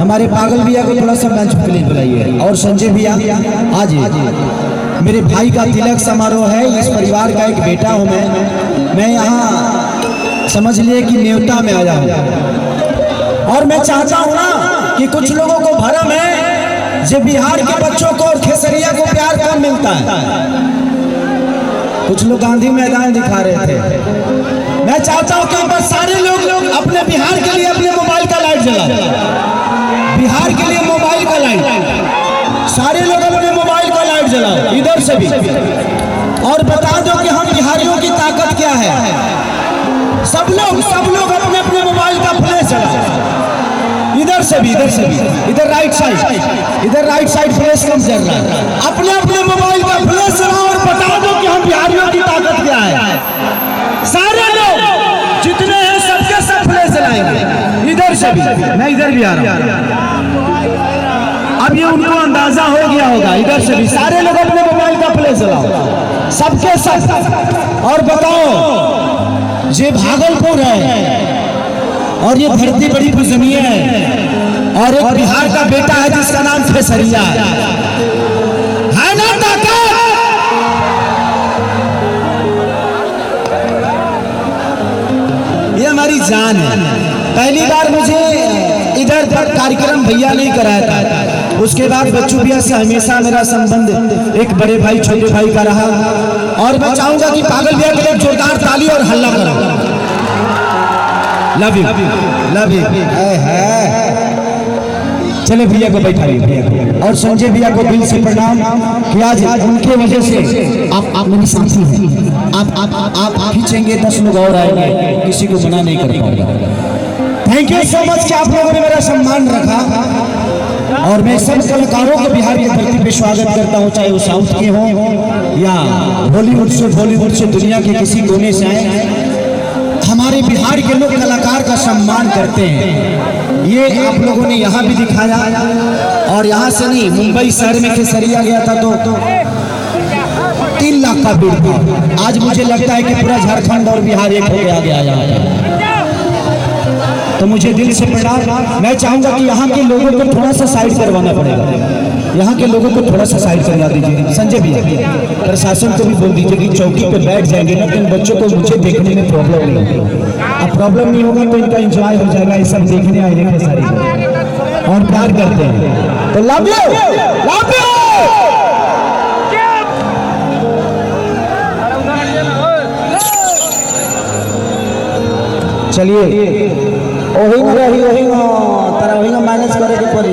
हमारे पागल भैया को थोड़ा सा मंच पे ले बुलाइए। और संजय भैया आज मेरे भाई का तिलक समारोह है। इस परिवार का एक बेटा हूँ मैं यहाँ समझ लिए कि न्योता में आया हूँ। और मैं चाहता हूँ ना कि कुछ लोगों को भरम है जो बिहार के बच्चों को और खेसरिया को प्यार कम मिलता है। कुछ लोग गांधी मैदान दिखा रहे थे। मैं चाहता हूं कि बस सारे लोग अपने बिहार के लिए अपने मोबाइल का लाइट जलाओ। बिहार के लिए मोबाइल का लाइट, सारे लोग अपने मोबाइल का लाइट जलाओ इधर से भी, और बता दो कि हम बिहारियों की ताकत क्या है। सब लोग अपने अपने मोबाइल का फ्लैश जलाओ। इधर से भी, इधर राइट साइड फ्लैश कम जल रहा है। अपने अपने मोबाइल का फ्लैश जलाओ और बता दो कि हम बिहारियों की ताकत क्या है। सारे लोग जितने हैं सबके सब फ्लैश जलाएंगे। इधर से भी, मैं इधर भी आ रहा हूँ। अब ये उनको अंदाजा हो गया होगा। इधर से भी सारे लोग अपने मोबाइल का फ्लैश जलाओ, सबके सब। और बताओ, ये भागलपुर है और ये धरती बड़ी पुजनीय है, और एक बिहार का बेटा है जिसका नाम खेसरिया है ना ताकत। ये हमारी जान है। पहली बार मुझे इधर कार्यक्रम भैया नहीं कराया था, उसके बाद बच्चू भैया से हमेशा मेरा संबंध एक बड़े भाई छोटे भाई का रहा। और मैं चाहूंगा कि पागल भैया के लिए जोरदार ताली और हल्ला करो। Love you. चले भैया को बैठाइए। और संजय भैया को दिल से प्रणाम कि आज उनके वजह से आप मेरी साथी हैं। आप खींचेंगे 10 लोग और आएंगे, किसी को मना नहीं कर पाऊंगा। थैंक यू सो मच कि आप लोगों ने मेरा सम्मान रखा। और मैं सब कलाकारों को बिहार की धरती पे स्वागत करता हूँ, चाहे वो साउथ के हों या बॉलीवुड से दुनिया के किसी कोने से आए। हमारे बिहार के लोग कलाकार का सम्मान करते हैं। ये आप लोगों ने यहाँ भी दिखाया, और यहाँ से नहीं, मुंबई शहर में खेसरिया गया था तो 3 लाख का भीड़ था। आज मुझे लगता है कि पूरा झारखंड और बिहार एक हो गया यहाँ। तो मुझे दिल से प्रणाम। मैं चाहूंगा कि यहाँ के लोगों को थोड़ा सा साइड करवाना पड़ेगा। यहाँ के लोगों को थोड़ा सा साइड करवा दीजिए। संजय भैया, प्रशासन को भी बोल दीजिए कि चौकी पे बैठ जाएंगे ना, तो इन बच्चों को मुझे देखने में प्रॉब्लम नहीं होगी। अब प्रॉब्लम नहीं होगा तो इनका एंजॉय हो जाएगा। ये सब देखने आए हैं सारी और प्यार करते हैं। तो लव यू। चलिए, वही ना मैनेज करे के पड़ी।